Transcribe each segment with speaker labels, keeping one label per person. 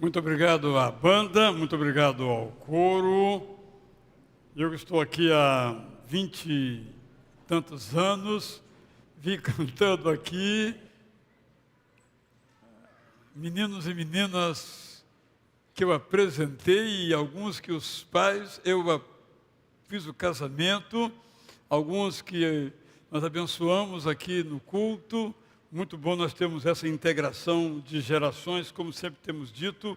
Speaker 1: Muito obrigado à banda, muito obrigado ao coro. Eu estou aqui há 20 e tantos anos, vim cantando aqui, meninos e meninas que eu apresentei e alguns que os pais, fiz o casamento, alguns que nós abençoamos aqui no culto. Muito bom nós temos essa integração de gerações, como sempre temos dito.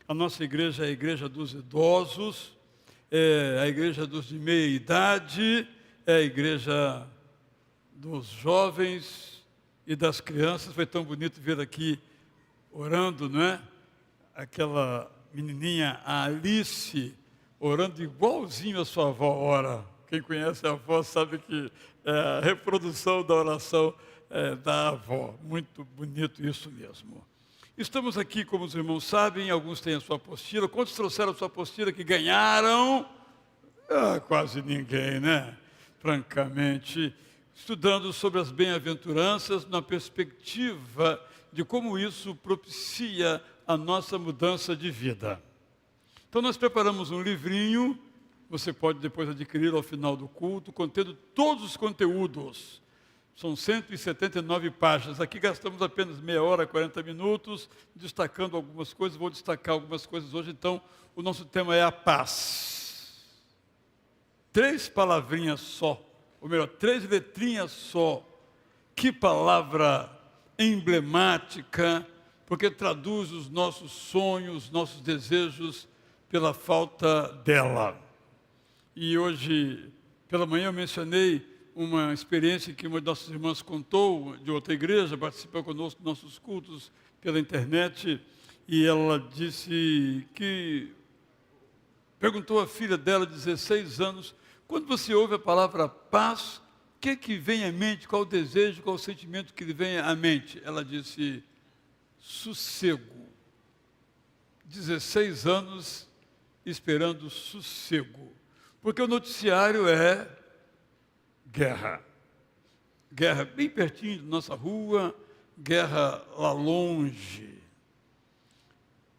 Speaker 1: A nossa igreja é a igreja dos idosos, é a igreja dos de meia idade, é a igreja dos jovens e das crianças. Foi tão bonito ver aqui orando, não é? Aquela menininha, a Alice, orando igualzinho a sua avó ora. Quem conhece a avó sabe que é a reprodução da oração da avó. Muito bonito isso mesmo. Estamos aqui, como os irmãos sabem, alguns têm a sua apostila. Quantos trouxeram a sua apostila que ganharam? Quase ninguém, né? Francamente, estudando sobre as bem-aventuranças na perspectiva de como isso propicia a nossa mudança de vida. Então nós preparamos um livrinho, você pode depois adquirir ao final do culto, contendo todos os conteúdos. São 179 páginas. Aqui gastamos apenas meia hora, 40 minutos, destacando algumas coisas. Vou destacar algumas coisas hoje. Então, o nosso tema é a paz. 3 palavrinhas só, ou melhor, 3 letrinhas só. Que palavra emblemática, porque traduz os nossos sonhos, nossos desejos, pela falta dela. E hoje, pela manhã, eu mencionei uma experiência que uma de nossas irmãs contou, de outra igreja, participou conosco dos nossos cultos pela internet, e ela disse que perguntou à filha dela, de 16 anos, quando você ouve a palavra paz, o que vem à mente, qual o desejo, qual o sentimento que lhe vem à mente? Ela disse, sossego. 16 anos esperando sossego, porque o noticiário é guerra. Guerra bem pertinho da nossa rua, guerra lá longe.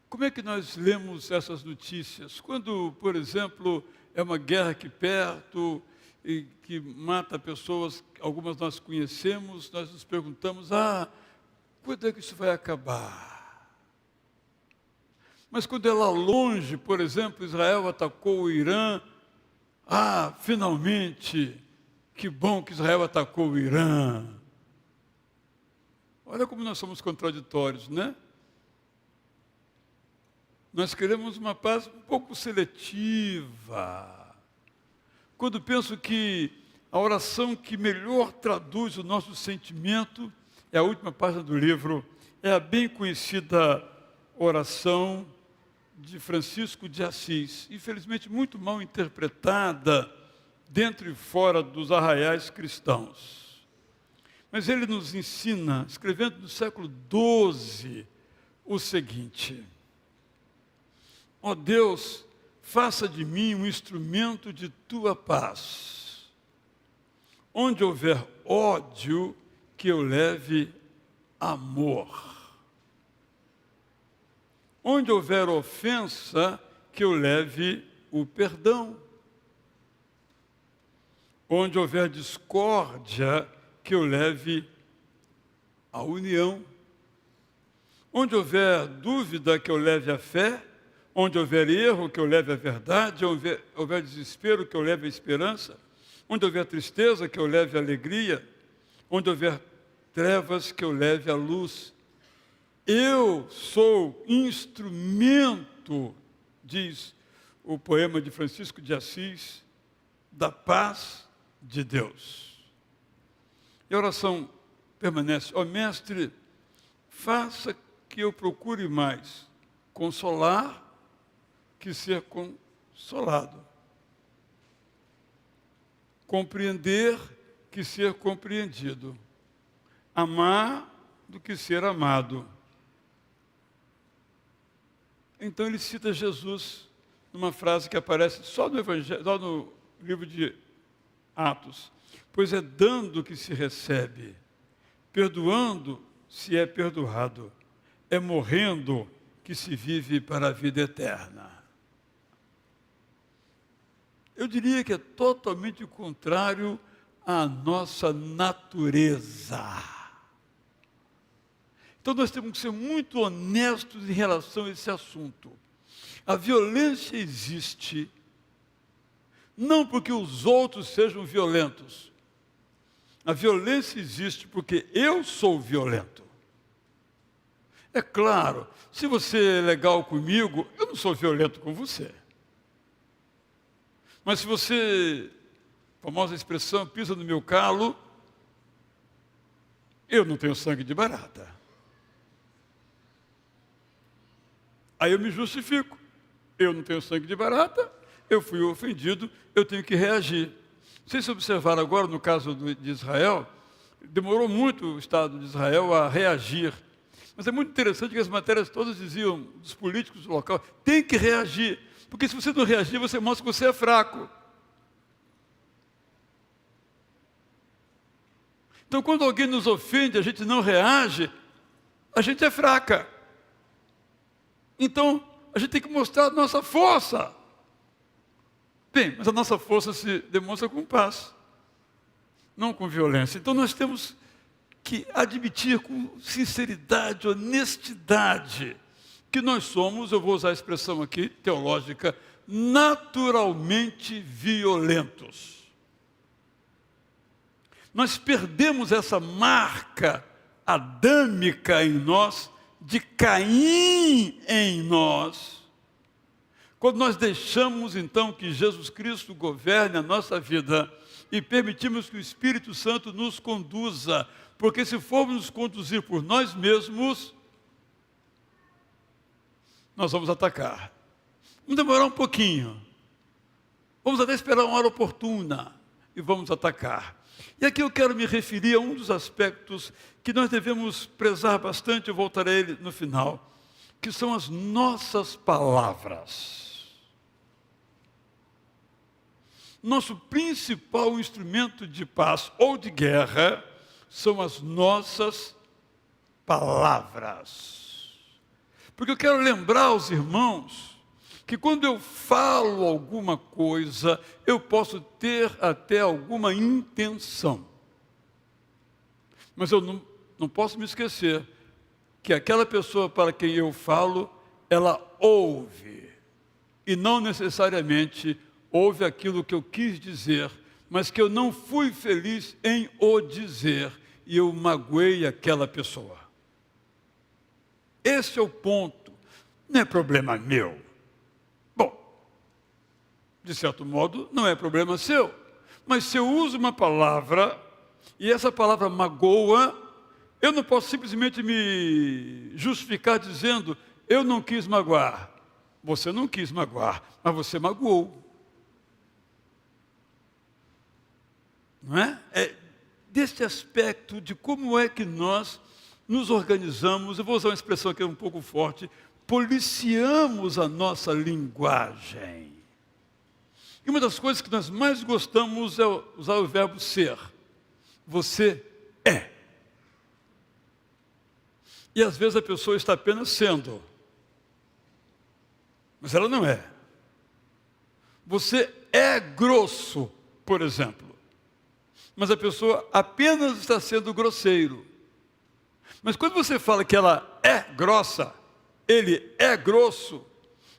Speaker 1: Como é que nós lemos essas notícias? Quando, por exemplo, é uma guerra aqui perto e que mata pessoas, algumas nós conhecemos, nós nos perguntamos, quando é que isso vai acabar? Mas quando é lá longe, por exemplo, Israel atacou o Irã, finalmente, que bom que Israel atacou o Irã. Olha como nós somos contraditórios, né? Nós queremos uma paz um pouco seletiva. Quando penso que a oração que melhor traduz o nosso sentimento é a última página do livro, é a bem conhecida oração de Francisco de Assis, infelizmente muito mal interpretada dentro e fora dos arraiais cristãos. Mas ele nos ensina, escrevendo no século XII, o seguinte: ó Deus, faça de mim um instrumento de tua paz. Onde houver ódio, que eu leve amor. Onde houver ofensa, que eu leve o perdão. Onde houver discórdia, que eu leve a união. Onde houver dúvida, que eu leve a fé. Onde houver erro, que eu leve a verdade. Onde houver desespero, que eu leve a esperança. Onde houver tristeza, que eu leve a alegria. Onde houver trevas, que eu leve a luz. Eu sou instrumento, diz o poema de Francisco de Assis, da paz de Deus. E a oração permanece, ó Mestre, faça que eu procure mais consolar que ser consolado, compreender que ser compreendido, amar do que ser amado. Então ele cita Jesus numa frase que aparece só no Evangelho, só no livro de Atos. Pois é dando que se recebe, perdoando se é perdoado, é morrendo que se vive para a vida eterna. Eu diria que é totalmente contrário à nossa natureza. Então nós temos que ser muito honestos em relação a esse assunto. A violência existe, não porque os outros sejam violentos. A violência existe porque eu sou violento. É claro, se você é legal comigo, eu não sou violento com você. Mas se você, famosa expressão, pisa no meu calo, eu não tenho sangue de barata. Aí eu me justifico. Eu não tenho sangue de barata, eu fui ofendido, eu tenho que reagir. Vocês observaram agora, no caso de Israel, demorou muito o Estado de Israel a reagir. Mas é muito interessante que as matérias todas diziam, dos políticos do local, tem que reagir. Porque se você não reagir, você mostra que você é fraco. Então, quando alguém nos ofende, a gente não reage, a gente é fraca. Então, a gente tem que mostrar a nossa força. Bem, mas a nossa força se demonstra com paz, não com violência. Então, nós temos que admitir com sinceridade, honestidade, que nós somos, eu vou usar a expressão aqui, teológica, naturalmente violentos. Nós perdemos essa marca adâmica em nós, de Caim em nós, quando nós deixamos então que Jesus Cristo governe a nossa vida e permitimos que o Espírito Santo nos conduza, porque se formos nos conduzir por nós mesmos, nós vamos atacar. Vamos demorar um pouquinho. Vamos até esperar uma hora oportuna e vamos atacar. E aqui eu quero me referir a um dos aspectos que nós devemos prezar bastante, eu voltarei a ele no final, que são as nossas palavras. Nosso principal instrumento de paz ou de guerra são as nossas palavras. Porque eu quero lembrar aos irmãos que quando eu falo alguma coisa, eu posso ter até alguma intenção. Mas eu não posso me esquecer que aquela pessoa para quem eu falo, ela ouve. E não necessariamente ouve aquilo que eu quis dizer, mas que eu não fui feliz em o dizer e eu magoei aquela pessoa. Esse é o ponto. Não é problema meu. Bom, de certo modo, não é problema seu. Mas se eu uso uma palavra e essa palavra magoa, eu não posso simplesmente me justificar dizendo, eu não quis magoar. Você não quis magoar, mas você magoou. Não é? É deste aspecto de como é que nós nos organizamos, eu vou usar uma expressão aqui um pouco forte, policiamos a nossa linguagem. E uma das coisas que nós mais gostamos é usar o verbo ser. Você é. E às vezes a pessoa está apenas sendo, mas ela não é. Você é grosso, por exemplo, mas a pessoa apenas está sendo grosseiro. Mas quando você fala que ela é grossa, ele é grosso,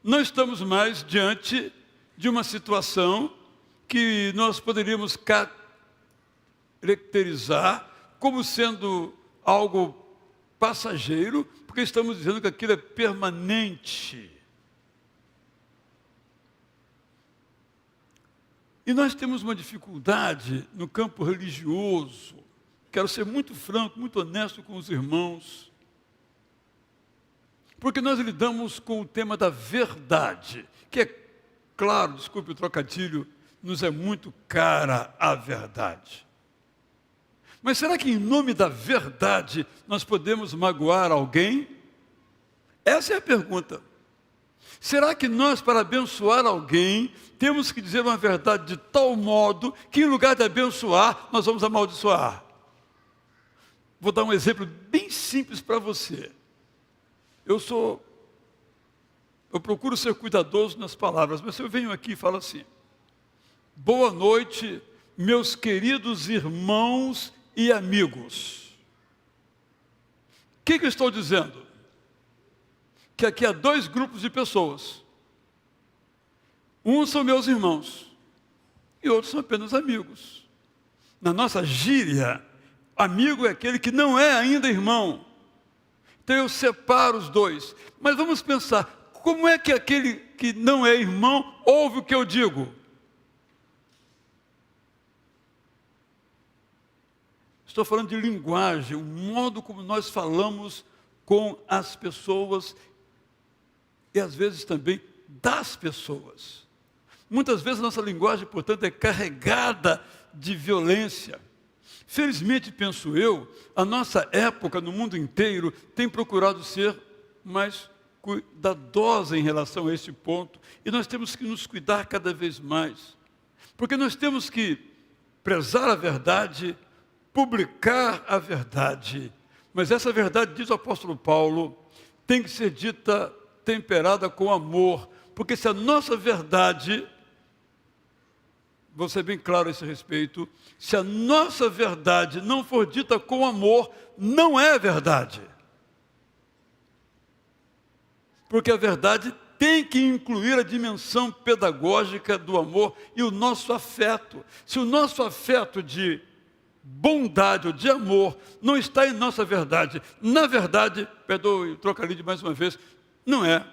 Speaker 1: não estamos mais diante de uma situação que nós poderíamos caracterizar como sendo algo passageiro, porque estamos dizendo que aquilo é permanente. E nós temos uma dificuldade no campo religioso. Quero ser muito franco, muito honesto com os irmãos, porque nós lidamos com o tema da verdade, que é claro, desculpe o trocadilho, nos é muito cara a verdade. Mas será que em nome da verdade nós podemos magoar alguém? Essa é a pergunta. Será que nós, para abençoar alguém, temos que dizer uma verdade de tal modo que em lugar de abençoar, nós vamos amaldiçoar? Vou dar um exemplo bem simples para você. Eu sou eu procuro ser cuidadoso nas palavras, mas eu venho aqui e falo assim: boa noite, meus queridos irmãos e amigos. O que eu estou dizendo? Que aqui há dois grupos de pessoas. Uns são meus irmãos e outros são apenas amigos. Na nossa gíria, amigo é aquele que não é ainda irmão. Então eu separo os dois. Mas vamos pensar, como é que aquele que não é irmão ouve o que eu digo? Estou falando de linguagem, o modo como nós falamos com as pessoas e às vezes também das pessoas. Muitas vezes a nossa linguagem, portanto, é carregada de violência. Felizmente, penso eu, a nossa época no mundo inteiro tem procurado ser mais cuidadosa em relação a esse ponto, e nós temos que nos cuidar cada vez mais, porque nós temos que prezar a verdade, publicar a verdade, mas essa verdade, diz o apóstolo Paulo, tem que ser dita temperada com amor, porque se a nossa verdade, vou ser bem claro a esse respeito, se a nossa verdade não for dita com amor, não é verdade. Porque a verdade tem que incluir a dimensão pedagógica do amor e o nosso afeto. Se o nosso afeto de bondade ou de amor não está em nossa verdade, na verdade, perdoe o trocadilho mais uma vez, não é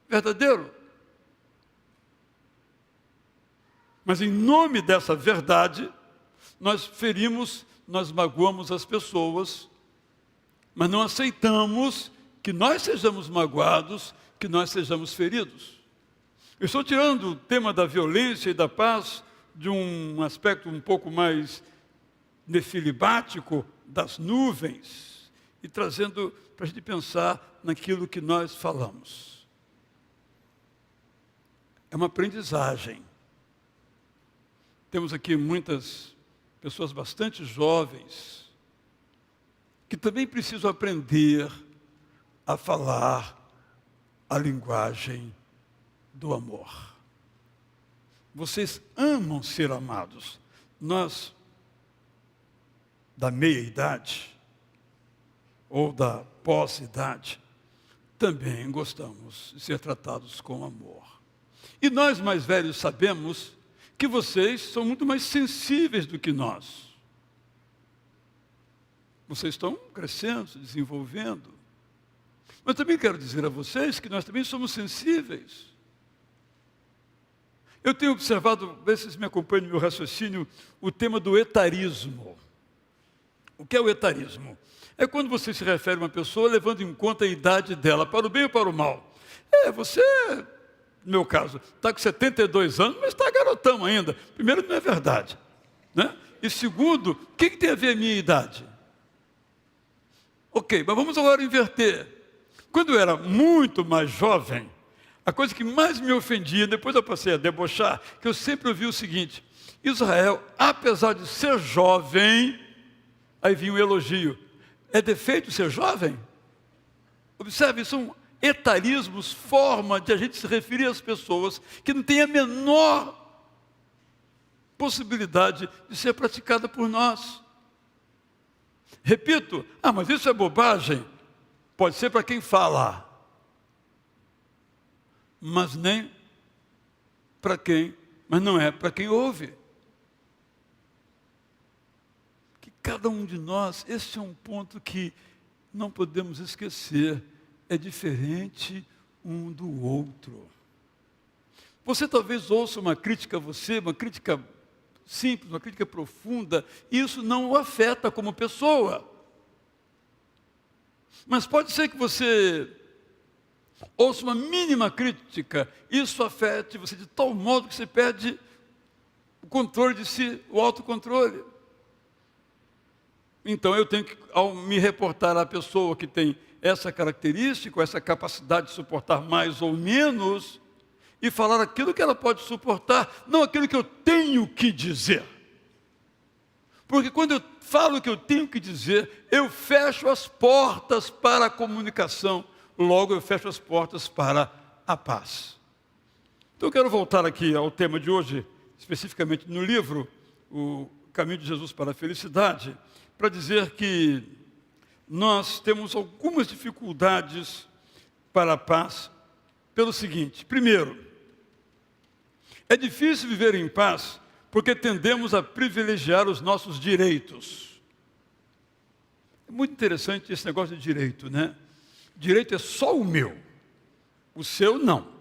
Speaker 1: verdadeiro. Mas em nome dessa verdade, nós ferimos, nós magoamos as pessoas, mas não aceitamos que nós sejamos magoados, que nós sejamos feridos. Eu estou tirando o tema da violência e da paz de um aspecto um pouco mais nefilibático, das nuvens, e trazendo para a gente pensar naquilo que nós falamos. É uma aprendizagem. Temos aqui muitas pessoas bastante jovens que também precisam aprender a falar a linguagem do amor. Vocês amam ser amados. Nós, da meia-idade, ou da pós-idade, também gostamos de ser tratados com amor. E nós mais velhos sabemos que vocês são muito mais sensíveis do que nós. Vocês estão crescendo, se desenvolvendo. Mas também quero dizer a vocês que nós também somos sensíveis. Eu tenho observado, vê se vocês me acompanham no meu raciocínio, o tema do etarismo. O que é o etarismo? É quando você se refere a uma pessoa levando em conta a idade dela, para o bem ou para o mal. Você, no meu caso, está com 72 anos, mas está garotão ainda. Primeiro, não é verdade, né? E segundo, o que tem a ver a minha idade? Ok, mas vamos agora inverter. Quando eu era muito mais jovem, a coisa que mais me ofendia, depois eu passei a debochar, que eu sempre ouvi o seguinte: Israel, apesar de ser jovem, aí vinha um elogio. É defeito ser jovem? Observe, são etarismos, forma de a gente se referir às pessoas que não tem a menor possibilidade de ser praticada por nós. Repito, mas isso é bobagem. Pode ser para quem fala, mas não é para quem ouve. Que cada um de nós, esse é um ponto que não podemos esquecer, é diferente um do outro. Você talvez ouça uma crítica a você, uma crítica simples, uma crítica profunda, e isso não o afeta como pessoa. Mas pode ser que você ouça uma mínima crítica, isso afete você de tal modo que você perde o controle de si, o autocontrole. Então eu tenho que, ao me reportar à pessoa que tem essa característica, essa capacidade de suportar mais ou menos, e falar aquilo que ela pode suportar, não aquilo que eu tenho que dizer. Porque quando eu falo o que eu tenho que dizer, eu fecho as portas para a comunicação, logo eu fecho as portas para a paz. Então eu quero voltar aqui ao tema de hoje, especificamente no livro O Caminho de Jesus para a Felicidade, para dizer que nós temos algumas dificuldades para a paz pelo seguinte: primeiro, é difícil viver em paz porque tendemos a privilegiar os nossos direitos. É muito interessante esse negócio de direito, né? Direito é só o meu, o seu não.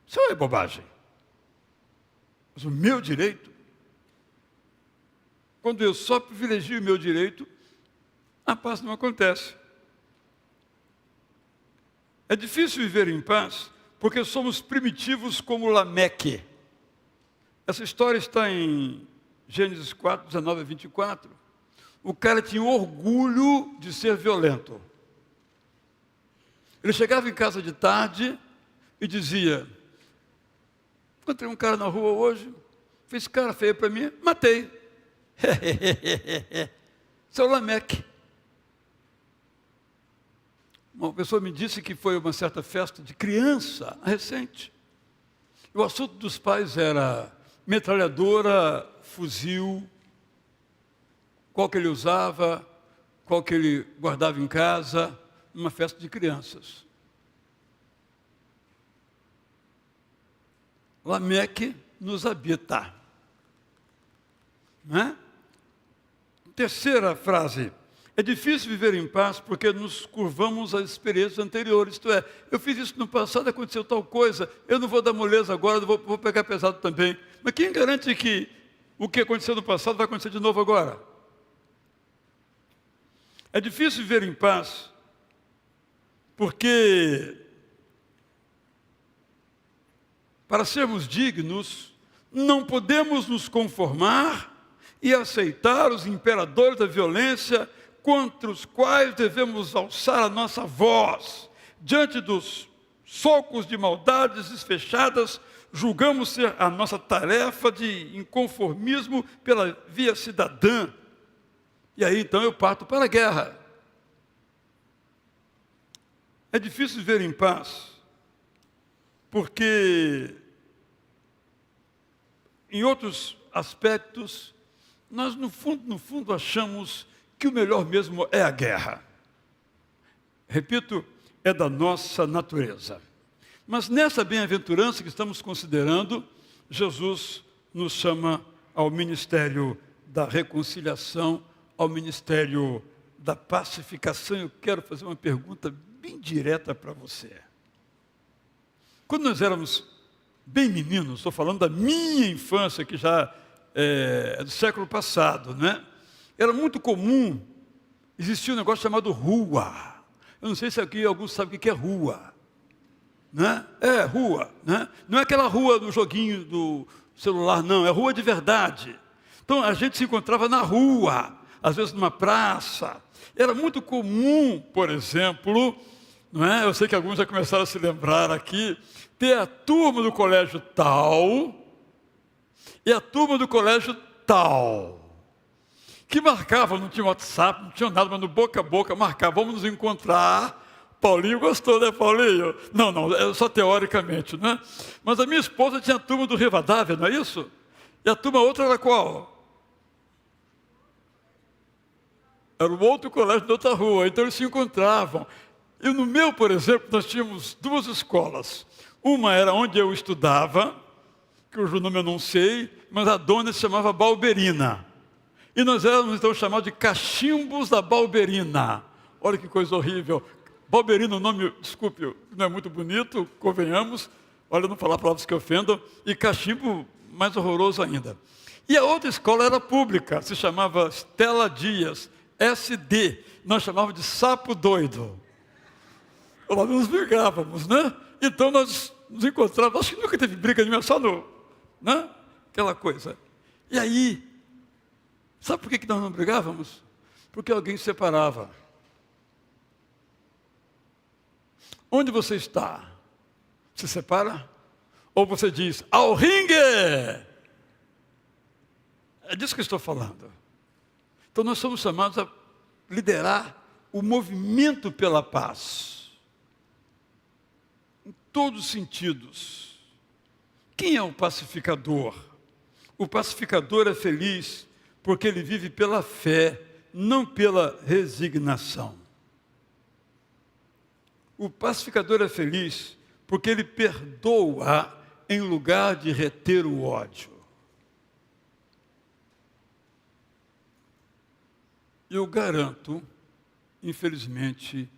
Speaker 1: O seu é bobagem. Mas o meu direito, quando eu só privilegio o meu direito, a paz não acontece. É difícil viver em paz porque somos primitivos como Lameque. Essa história está em Gênesis 4, 19 a 24. O cara tinha orgulho de ser violento. Ele chegava em casa de tarde e dizia: encontrei um cara na rua hoje, fez cara feia para mim, matei. Seu Lameque. Uma pessoa me disse que foi uma certa festa de criança, recente. E o assunto dos pais era metralhadora, fuzil, qual que ele usava, qual que ele guardava em casa, numa festa de crianças. Lameque nos habita. Não é? Terceira frase. É difícil viver em paz porque nos curvamos às experiências anteriores. Isto é, eu fiz isso no passado, aconteceu tal coisa, eu não vou dar moleza agora, vou pegar pesado também. Mas quem garante que o que aconteceu no passado vai acontecer de novo agora? É difícil viver em paz porque, para sermos dignos, não podemos nos conformar e aceitar os imperadores da violência contra os quais devemos alçar a nossa voz. Diante dos socos de maldades desfechadas, julgamos ser a nossa tarefa de inconformismo pela via cidadã. E aí então eu parto para a guerra. É difícil viver em paz, porque em outros aspectos, nós no fundo achamos que o melhor mesmo é a guerra. Repito, é da nossa natureza. Mas nessa bem-aventurança que estamos considerando, Jesus nos chama ao ministério da reconciliação, ao ministério da pacificação. Eu quero fazer uma pergunta bem direta para você. Quando nós éramos bem meninos, estou falando da minha infância, que já é do século passado, né? Era muito comum, existia um negócio chamado rua. Eu não sei se aqui alguns sabem o que é rua. Né? É, rua. Né? Não é aquela rua no joguinho do celular, não. É rua de verdade. Então, a gente se encontrava na rua, às vezes numa praça. Era muito comum, por exemplo, não é? Eu sei que alguns já começaram a se lembrar aqui, ter a turma do colégio tal e a turma do colégio tal, que marcavam, não tinha WhatsApp, não tinha nada, mas no boca a boca marcavam, vamos nos encontrar. Paulinho gostou, né, Paulinho? Não, é só teoricamente, né? Mas a minha esposa tinha a turma do Rivadavia, não é isso? E a turma outra era qual? Era o outro colégio da outra rua, então eles se encontravam. E no meu, por exemplo, nós tínhamos duas escolas. Uma era onde eu estudava, cujo nome eu não sei, mas a dona se chamava Balberina. E nós éramos então chamados de cachimbos da Balberina. Olha que coisa horrível. Balberina, o nome, desculpe, não é muito bonito, convenhamos. Olha, não falar palavras que ofendam. E cachimbo, mais horroroso ainda. E a outra escola era pública, se chamava Estela Dias, SD. Nós chamávamos de sapo doido. Nós nos brigávamos, né? Então nós nos encontrávamos, acho que nunca teve briga nenhuma, só no, né? Aquela coisa. E aí, sabe por que nós não brigávamos? Porque alguém separava. Onde você está? Se separa? Ou você diz, ao ringue! É disso que eu estou falando. Então nós somos chamados a liderar o movimento pela paz. Em todos os sentidos. Quem é o pacificador? O pacificador é feliz porque ele vive pela fé, não pela resignação. O pacificador é feliz porque ele perdoa em lugar de reter o ódio. Eu garanto, infelizmente,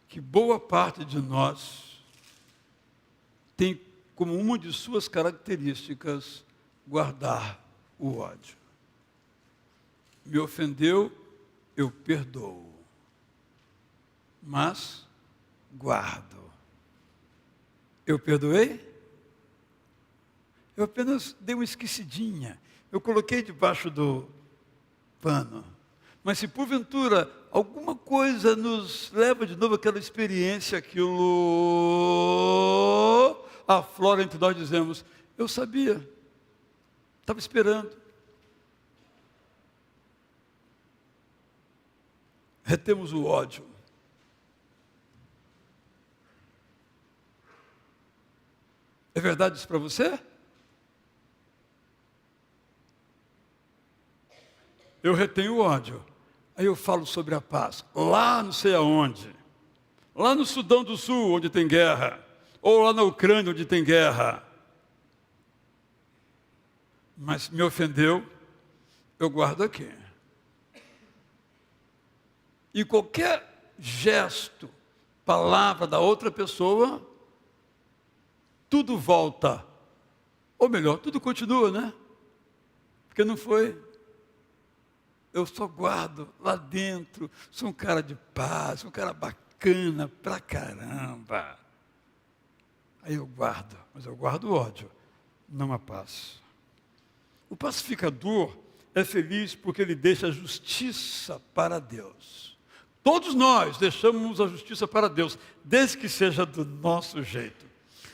Speaker 1: que boa parte de nós tem como uma de suas características guardar o ódio. Me ofendeu, eu perdoo, mas guardo. Eu perdoei? Eu apenas dei uma esquecidinha. Eu coloquei debaixo do pano. Mas se porventura alguma coisa nos leva de novo àquela experiência, aquilo aflora entre nós, dizemos, eu sabia, estava esperando. Retemos o ódio. É verdade isso para você? Eu retenho o ódio. Aí eu falo sobre a paz. Lá não sei aonde. Lá no Sudão do Sul, onde tem guerra. Ou lá na Ucrânia, onde tem guerra. Mas me ofendeu, eu guardo aqui. E qualquer gesto, palavra da outra pessoa, tudo volta. Ou melhor, tudo continua, né? Porque não foi. Eu só guardo lá dentro. Sou um cara de paz, sou um cara bacana pra caramba. Aí eu guardo, mas eu guardo o ódio, não a paz. O pacificador é feliz porque ele deixa a justiça para Deus. Todos nós deixamos a justiça para Deus, desde que seja do nosso jeito.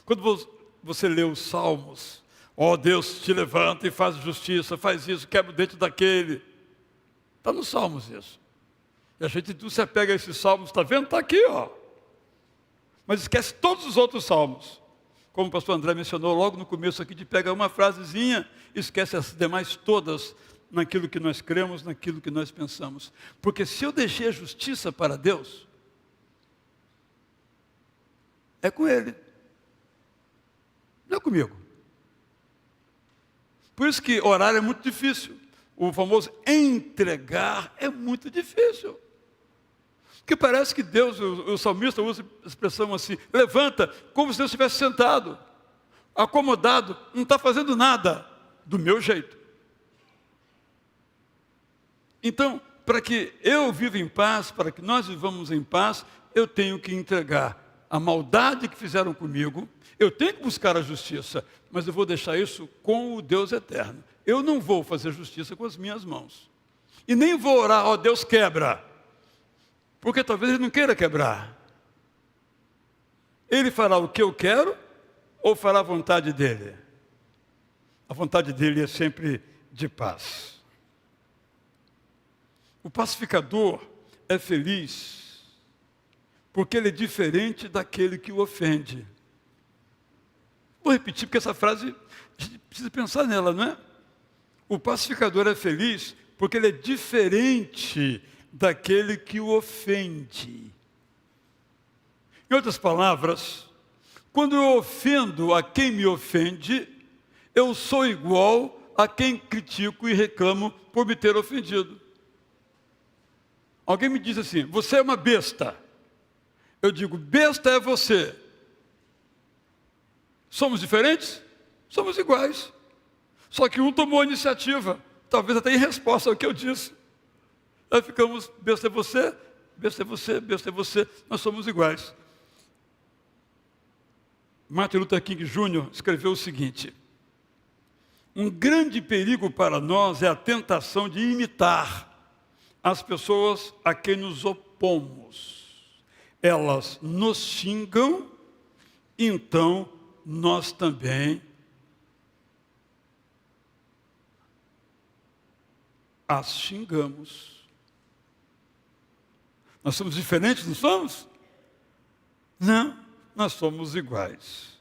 Speaker 1: Quando você lê os Salmos, ó Deus, te levanta e faz justiça, faz isso, quebra o dente daquele. Está nos Salmos isso. E a gente se apega a esses Salmos, está vendo? Está aqui, ó. Mas esquece todos os outros Salmos. Como o pastor André mencionou logo no começo aqui, de pegar uma frasezinha, esquece as demais todas, naquilo que nós cremos, naquilo que nós pensamos. Porque se eu deixei a justiça para Deus, é com Ele. Não é comigo. Por isso que orar é muito difícil. O famoso entregar é muito difícil. Porque parece que Deus, o salmista usa a expressão assim, levanta, como se Deus estivesse sentado, acomodado, não está fazendo nada, do meu jeito. Então, para que eu viva em paz, para que nós vivamos em paz, eu tenho que entregar a maldade que fizeram comigo, eu tenho que buscar a justiça, mas eu vou deixar isso com o Deus eterno. Eu não vou fazer justiça com as minhas mãos. E nem vou orar, ó Deus quebra. Porque talvez Ele não queira quebrar. Ele fará o que eu quero ou fará a vontade dEle? A vontade dEle é sempre de paz. O pacificador é feliz porque ele é diferente daquele que o ofende. Vou repetir porque essa frase, a gente precisa pensar nela, não é? O pacificador é feliz porque ele é diferente daquele que o ofende. Em outras palavras, quando eu ofendo a quem me ofende, eu sou igual a quem critico e reclamo por me ter ofendido. Alguém me diz assim, você é uma besta. Eu digo, besta é você. Somos diferentes? Somos iguais. Só que um tomou a iniciativa, talvez até em resposta ao que eu disse. Aí ficamos, besta é você, besta é você, besta é você, nós somos iguais. Martin Luther King Jr. escreveu o seguinte, um grande perigo para nós é a tentação de imitar as pessoas a quem nos opomos. Elas nos xingam, então nós também as xingamos. Nós somos diferentes, não somos? Não, nós somos iguais.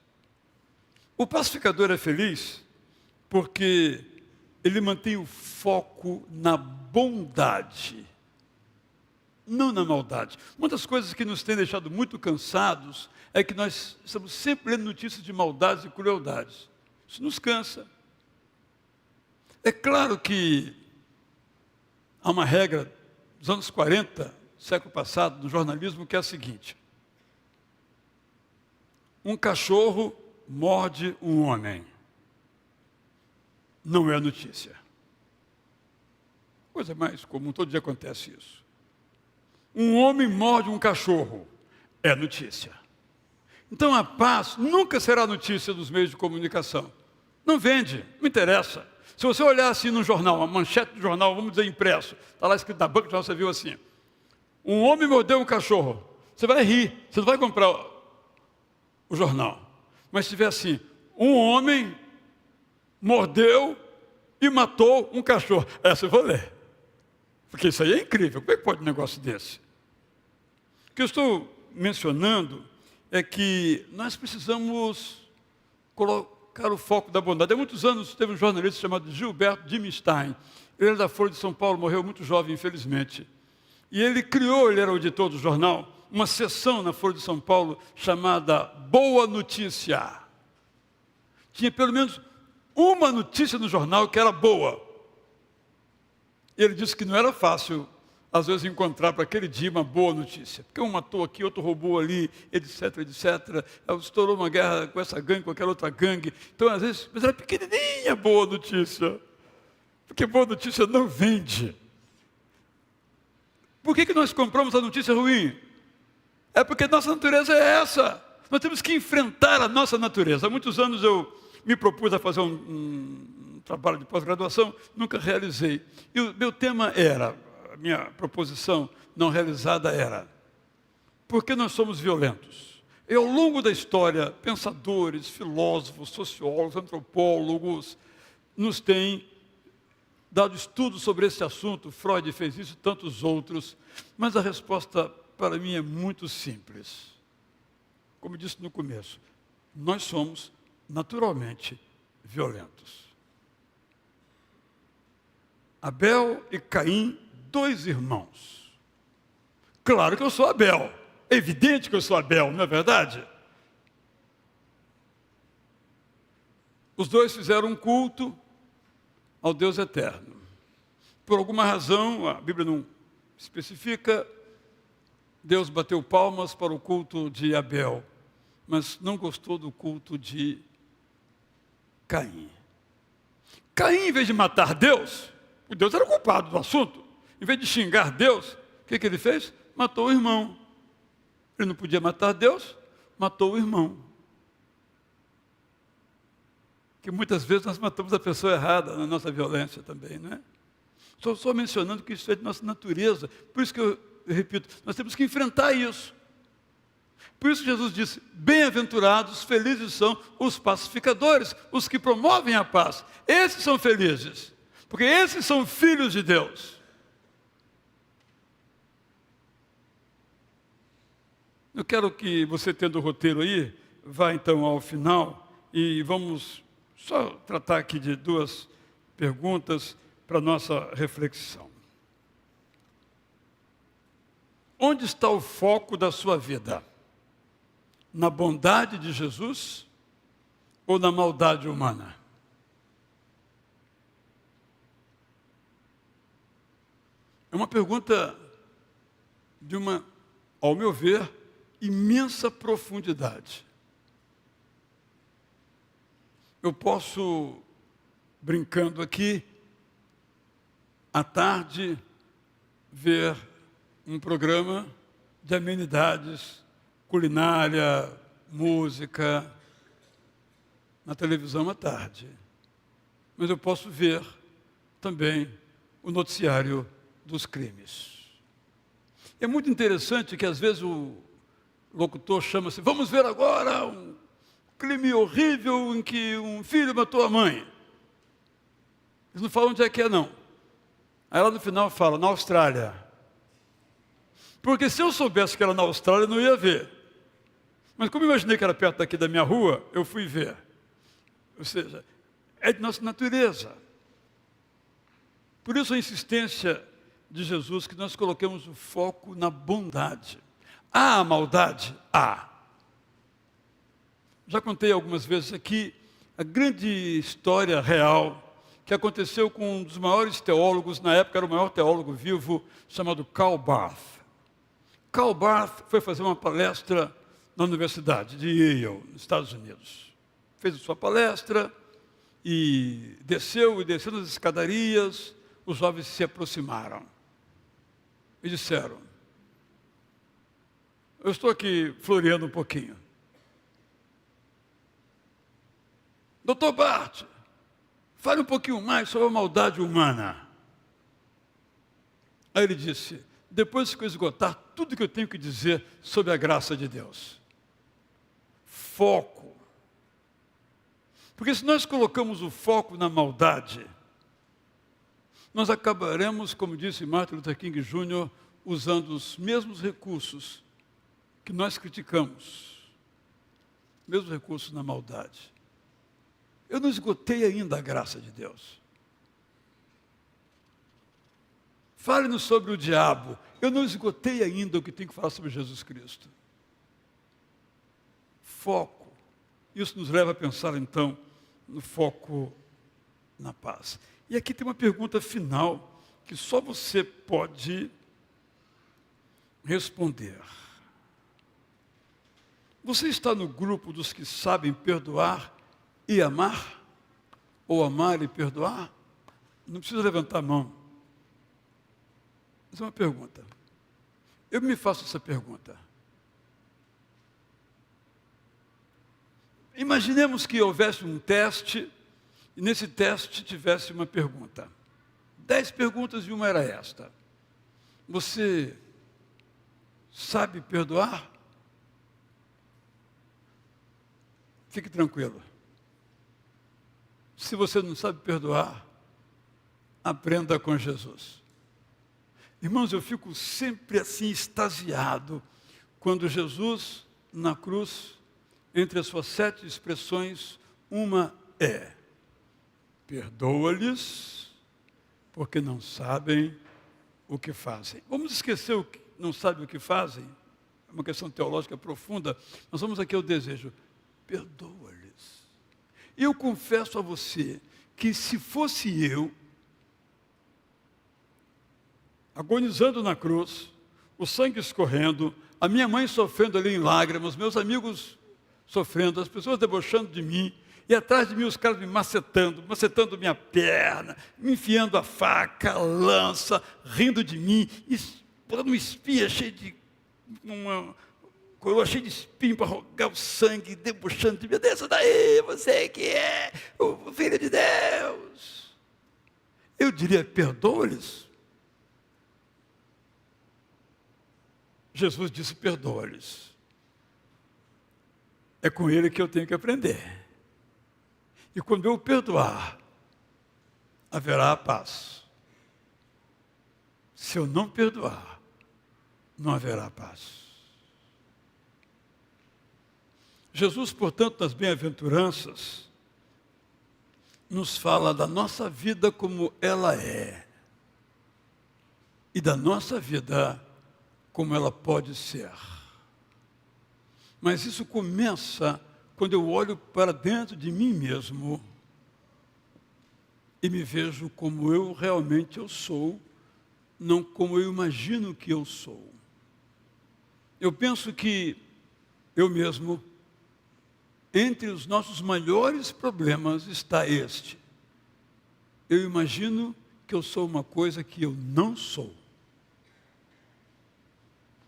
Speaker 1: O pacificador é feliz porque ele mantém o foco na bondade, não na maldade. Uma das coisas que nos tem deixado muito cansados é que nós estamos sempre lendo notícias de maldades e crueldades. Isso nos cansa. É claro que há uma regra dos anos 40, século passado, do jornalismo, que é a seguinte: um cachorro morde um homem. Não é notícia. Coisa mais comum, todo dia acontece isso. Um homem morde um cachorro. É notícia. Então a paz nunca será notícia dos meios de comunicação. Não vende, não interessa. Se você olhar assim no jornal, uma manchete do jornal, vamos dizer impresso, está lá escrito na banca de jornal, você viu assim: um homem mordeu um cachorro. Você vai rir, você não vai comprar o jornal. Mas se tiver assim: um homem mordeu e matou um cachorro. Essa eu vou ler. Porque isso aí é incrível. Como é que pode um negócio desse? O que eu estou mencionando é que nós precisamos colocar o foco da bondade. Há muitos anos teve um jornalista chamado Gilberto Dimstein. Ele era da Folha de São Paulo, morreu muito jovem, infelizmente. E ele era o editor do jornal, uma seção na Folha de São Paulo chamada Boa Notícia. Tinha pelo menos uma notícia no jornal que era boa. Ele disse que não era fácil, às vezes, encontrar para aquele dia uma boa notícia. Porque um matou aqui, outro roubou ali, etc, etc. Estourou uma guerra com essa gangue, com aquela outra gangue. Então, às vezes, mas era pequenininha boa notícia. Porque boa notícia não vende. Por que nós compramos a notícia ruim? É porque nossa natureza é essa. Nós temos que enfrentar a nossa natureza. Há muitos anos eu me propus a fazer um trabalho de pós-graduação, nunca realizei. E o meu tema era, a minha proposição não realizada era: por que nós somos violentos? E ao longo da história, pensadores, filósofos, sociólogos, antropólogos, nos têm dado estudos sobre esse assunto. Freud fez isso, tantos outros. Mas a resposta para mim é muito simples. Como eu disse no começo, nós somos naturalmente violentos. Abel e Caim, dois irmãos. Claro que eu sou Abel. É evidente que eu sou Abel, não é verdade? Os dois fizeram um culto ao Deus eterno. Por alguma razão, a Bíblia não especifica, Deus bateu palmas para o culto de Abel, mas não gostou do culto de Caim. Caim, em vez de matar Deus, o Deus era o culpado do assunto, em vez de xingar Deus, o que ele fez? Matou o irmão. Ele não podia matar Deus, matou o irmão. Que muitas vezes nós matamos a pessoa errada na nossa violência também, não é? Estou só mencionando que isso é de nossa natureza. Por isso que eu repito, nós temos que enfrentar isso. Por isso que Jesus disse: bem-aventurados, felizes são os pacificadores, os que promovem a paz. Esses são felizes, porque esses são filhos de Deus. Eu quero que você, tendo o roteiro aí, vá então ao final e vamos só tratar aqui de duas perguntas para nossa reflexão. Onde está o foco da sua vida? Na bondade de Jesus ou na maldade humana? É uma pergunta de uma, ao meu ver, imensa profundidade. Eu posso, brincando aqui, à tarde, ver um programa de amenidades, culinária, música, na televisão à tarde. Mas eu posso ver também o noticiário dos crimes. É muito interessante que às vezes o locutor chama-se: vamos ver agora um crime horrível em que um filho matou a mãe. Eles não falam onde é que é, não. Aí lá no final fala: na Austrália. Porque se eu soubesse que era na Austrália, eu não ia ver. Mas como eu imaginei que era perto daqui da minha rua, eu fui ver. Ou seja, é de nossa natureza. Por isso a insistência de Jesus que nós coloquemos o foco na bondade. Há a maldade? Há. Já contei algumas vezes aqui a grande história real que aconteceu com um dos maiores teólogos, na época era o maior teólogo vivo, chamado Karl Barth. Karl Barth foi fazer uma palestra na Universidade de Yale, nos Estados Unidos. Fez a sua palestra e desceu nas escadarias, os jovens se aproximaram e disseram: eu estou aqui floreando um pouquinho. Doutor Barth, fale um pouquinho mais sobre a maldade humana. Aí ele disse: depois que eu esgotar tudo que eu tenho que dizer sobre a graça de Deus. Foco. Porque se nós colocamos o foco na maldade, nós acabaremos, como disse Martin Luther King Jr., usando os mesmos recursos que nós criticamos. Mesmos recursos na maldade. Eu não esgotei ainda a graça de Deus. Fale-nos sobre o diabo. Eu não esgotei ainda o que tenho que falar sobre Jesus Cristo. Foco. Isso nos leva a pensar, então, no foco na paz. E aqui tem uma pergunta final que só você pode responder. Você está no grupo dos que sabem perdoar e amar? Ou amar e perdoar? Não precisa levantar a mão. Mas é uma pergunta. Eu me faço essa pergunta. Imaginemos que houvesse um teste, e nesse teste tivesse uma pergunta. 10 perguntas e uma era esta. Você sabe perdoar? Fique tranquilo. Se você não sabe perdoar, aprenda com Jesus. Irmãos, eu fico sempre assim extasiado quando Jesus, na cruz, entre as suas 7 expressões, uma é: perdoa-lhes, porque não sabem o que fazem. Vamos esquecer o que não sabem o que fazem? É uma questão teológica profunda, mas vamos aqui ao desejo: perdoa-lhes. Eu confesso a você que se fosse eu, agonizando na cruz, o sangue escorrendo, a minha mãe sofrendo ali em lágrimas, meus amigos sofrendo, as pessoas debochando de mim, e atrás de mim os caras me macetando minha perna, me enfiando a faca, a lança, rindo de mim, botando uma espinha cheia de uma coroa cheia de espinho para rogar o sangue, debochando de mim. Desça daí, você que é o Filho de Deus. Eu diria: perdoa-lhes. Jesus disse: perdoa-lhes. É com ele que eu tenho que aprender. E quando eu perdoar, haverá paz. Se eu não perdoar, não haverá paz. Jesus, portanto, nas bem-aventuranças, nos fala da nossa vida como ela é. E da nossa vida como ela pode ser. Mas isso começa quando eu olho para dentro de mim mesmo e me vejo como eu realmente sou, não como eu imagino que eu sou. Eu penso que eu mesmo, entre os nossos maiores problemas está este: eu imagino que eu sou uma coisa que eu não sou.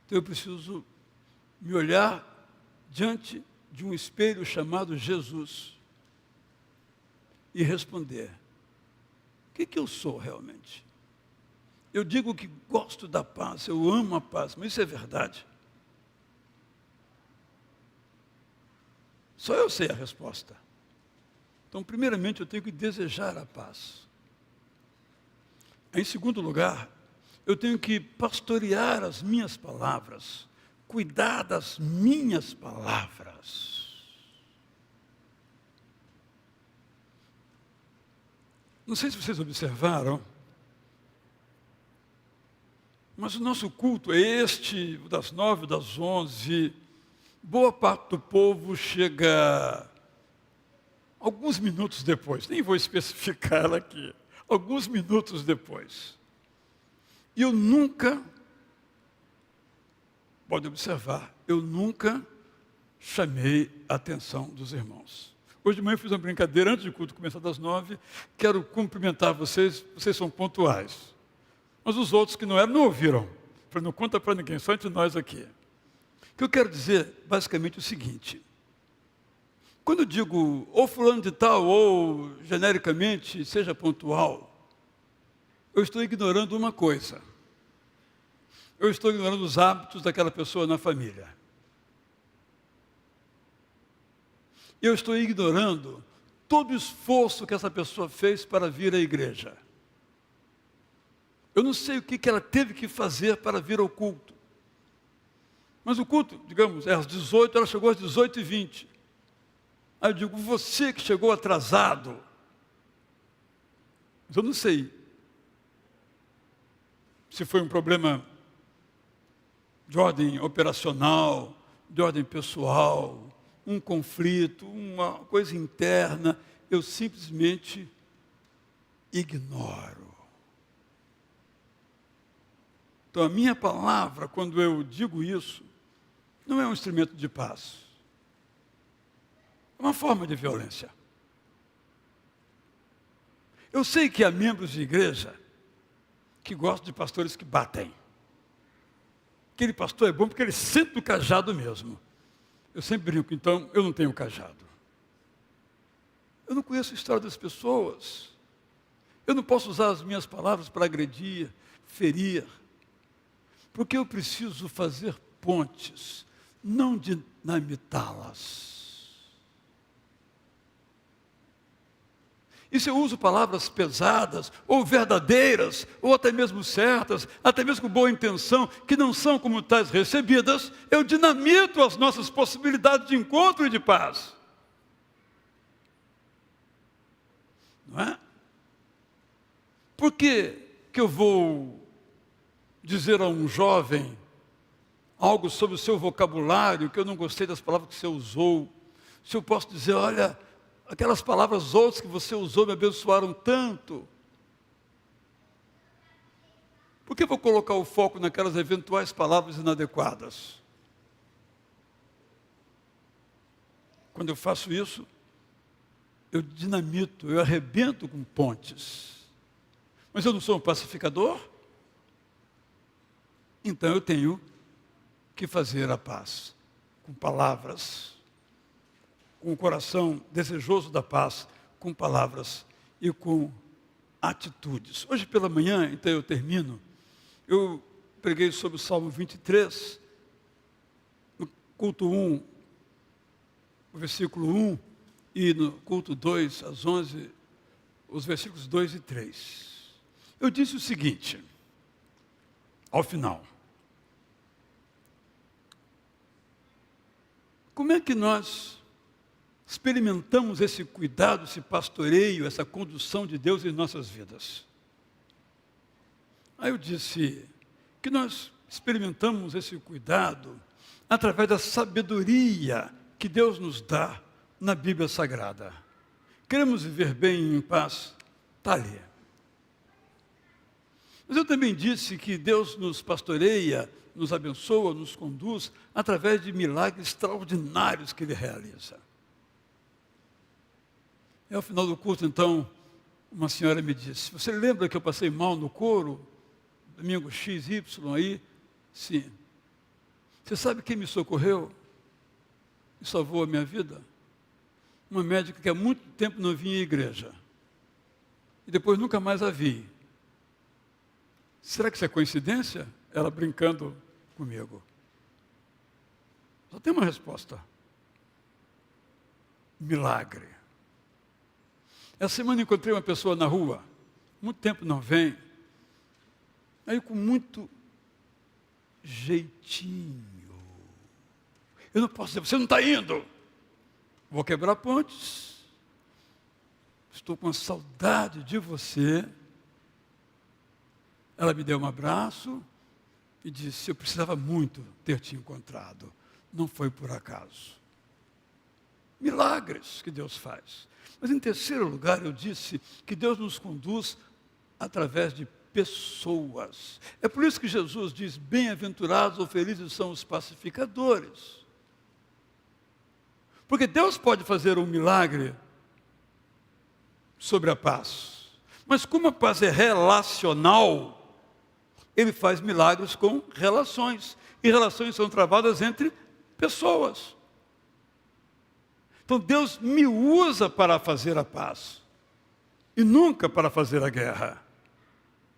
Speaker 1: Então eu preciso me olhar diante de um espelho chamado Jesus e responder: o que eu sou realmente? Eu digo que gosto da paz, eu amo a paz, mas isso é verdade? Só eu sei a resposta. Então, primeiramente, eu tenho que desejar a paz. Em segundo lugar, eu tenho que pastorear as minhas palavras cuidar das minhas palavras. Não sei se vocês observaram, mas o nosso culto é este, das 9, das 11. Boa parte do povo chega alguns minutos depois, nem vou especificar aqui, alguns minutos depois. E eu nunca, pode observar, eu nunca chamei a atenção dos irmãos. Hoje de manhã eu fiz uma brincadeira, antes do culto começar das 9, quero cumprimentar vocês, vocês são pontuais. Mas os outros que não eram, não ouviram. Falei, não conta para ninguém, só entre nós aqui. O que eu quero dizer, basicamente, é o seguinte. Quando eu digo, ou fulano de tal, ou genericamente, seja pontual, eu estou ignorando uma coisa. Eu estou ignorando os hábitos daquela pessoa na família. Eu estou ignorando todo o esforço que essa pessoa fez para vir à igreja. Eu não sei o que ela teve que fazer para vir ao culto. Mas o culto, digamos, é às 18, ela chegou às 18h20. Aí eu digo, você que chegou atrasado. Mas eu não sei se foi um problema de ordem operacional, de ordem pessoal, um conflito, uma coisa interna. Eu simplesmente ignoro. Então, a minha palavra, quando eu digo isso, não é um instrumento de paz. É uma forma de violência. Eu sei que há membros de igreja que gostam de pastores que batem. Aquele pastor é bom porque ele sente o cajado mesmo. Eu sempre brinco, então, eu não tenho cajado. Eu não conheço a história das pessoas. Eu não posso usar as minhas palavras para agredir, ferir. Porque eu preciso fazer pontes, não dinamitá-las. E se eu uso palavras pesadas, ou verdadeiras, ou até mesmo certas, até mesmo com boa intenção, que não são como tais recebidas, eu dinamito as nossas possibilidades de encontro e de paz. Não é? Por que eu vou dizer a um jovem algo sobre o seu vocabulário, que eu não gostei das palavras que você usou? Se eu posso dizer, olha, aquelas palavras outras que você usou me abençoaram tanto. Por que eu vou colocar o foco naquelas eventuais palavras inadequadas? Quando eu faço isso, eu dinamito, eu arrebento com pontes. Mas eu não sou um pacificador? Então eu tenho que fazer a paz com palavras, com o coração desejoso da paz, com palavras e com atitudes. Hoje pela manhã, então eu termino, eu preguei sobre o Salmo 23, no culto 1, o versículo 1, e no culto 2, às 11, os versículos 2 e 3. Eu disse o seguinte, ao final. Como é que nós experimentamos esse cuidado, esse pastoreio, essa condução de Deus em nossas vidas? Aí eu disse que nós experimentamos esse cuidado através da sabedoria que Deus nos dá na Bíblia Sagrada. Queremos viver bem e em paz? Está ali. Mas eu também disse que Deus nos pastoreia, nos abençoa, nos conduz através de milagres extraordinários que Ele realiza. E ao final do culto, então, uma senhora me disse, você lembra que eu passei mal no coro, domingo XY aí? Sim. Você sabe quem me socorreu e salvou a minha vida? Uma médica que há muito tempo não vinha à igreja. E depois nunca mais a vi. Será que isso é coincidência? Ela brincando comigo. Só tem uma resposta. Milagre. Essa semana encontrei uma pessoa na rua, muito tempo não vem, aí com muito jeitinho, Eu não posso dizer, você não está indo. Vou quebrar pontes. Estou com saudade de você. Ela me deu um abraço e disse, eu precisava muito ter te encontrado. Não foi por acaso. Milagres que Deus faz. Mas em terceiro lugar, eu disse que Deus nos conduz através de pessoas. É por isso que Jesus diz, bem-aventurados ou felizes são os pacificadores. Porque Deus pode fazer um milagre sobre a paz. Mas como a paz é relacional, Ele faz milagres com relações. E relações são travadas entre pessoas. Então Deus me usa para fazer a paz. E nunca para fazer a guerra.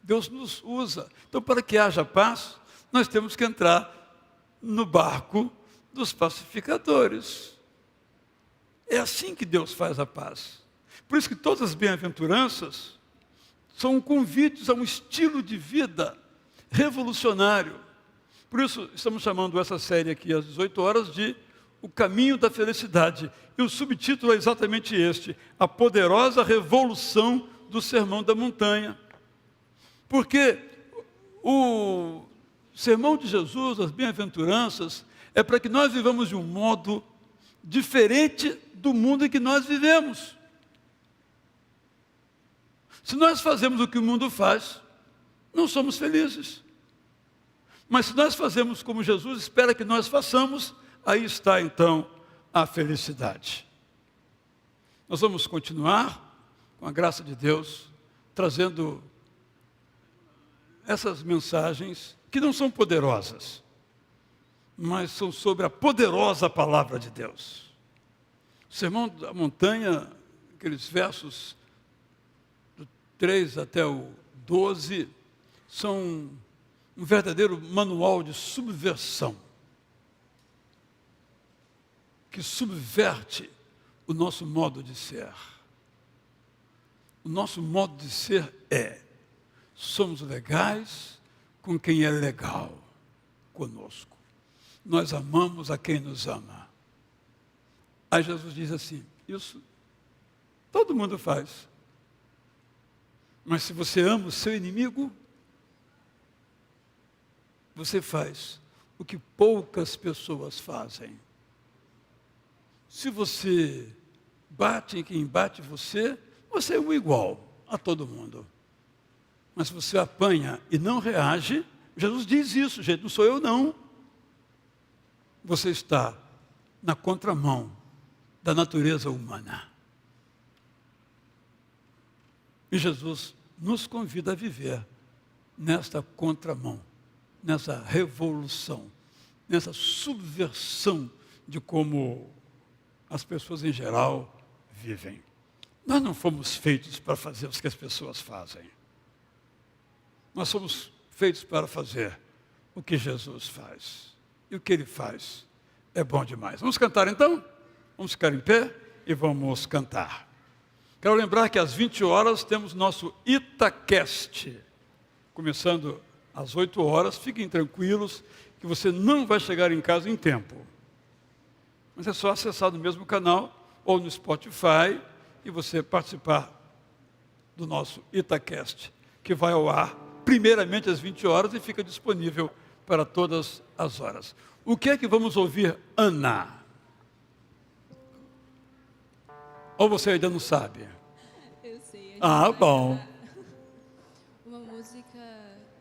Speaker 1: Deus nos usa. Então, para que haja paz, nós temos que entrar no barco dos pacificadores. É assim que Deus faz a paz. Por isso que todas as bem-aventuranças são convites a um estilo de vida revolucionário. Por isso, estamos chamando essa série aqui às 18 horas de O Caminho da Felicidade. E o subtítulo é exatamente este, A Poderosa Revolução do Sermão da Montanha. Porque o sermão de Jesus, as bem-aventuranças, é para que nós vivamos de um modo diferente do mundo em que nós vivemos. Se nós fazemos o que o mundo faz, não somos felizes. Mas se nós fazemos como Jesus espera que nós façamos, aí está então a felicidade. Nós vamos continuar, com a graça de Deus, trazendo essas mensagens que não são poderosas, mas são sobre a poderosa palavra de Deus. O Sermão da Montanha, aqueles versos do 3 até o 12, são um verdadeiro manual de subversão, que subverte o nosso modo de ser. O nosso modo de ser é: somos legais com quem é legal conosco. Nós amamos a quem nos ama. Aí Jesus diz assim, isso todo mundo faz. Mas se você ama o seu inimigo, você faz o que poucas pessoas fazem. Se você bate em quem bate você, você é um igual a todo mundo. Mas se você apanha e não reage, Jesus diz isso, gente, não sou eu não. Você está na contramão da natureza humana. E Jesus nos convida a viver nesta contramão, nessa revolução, nessa subversão de como as pessoas em geral vivem. Nós não fomos feitos para fazer o que as pessoas fazem. Nós somos feitos para fazer o que Jesus faz. E o que Ele faz é bom demais. Vamos cantar então? Vamos ficar em pé e vamos cantar. Quero lembrar que às 20 horas temos nosso Itacast. Começando às 8 horas. Fiquem tranquilos que você não vai chegar em casa em tempo. Mas é só acessar no mesmo canal ou no Spotify e você participar do nosso Itacast, que vai ao ar primeiramente às 20 horas e fica disponível para todas as horas. O que é que vamos ouvir, Ana? Ou você ainda não sabe?
Speaker 2: Eu sei.
Speaker 1: Ah, bom.
Speaker 2: Uma música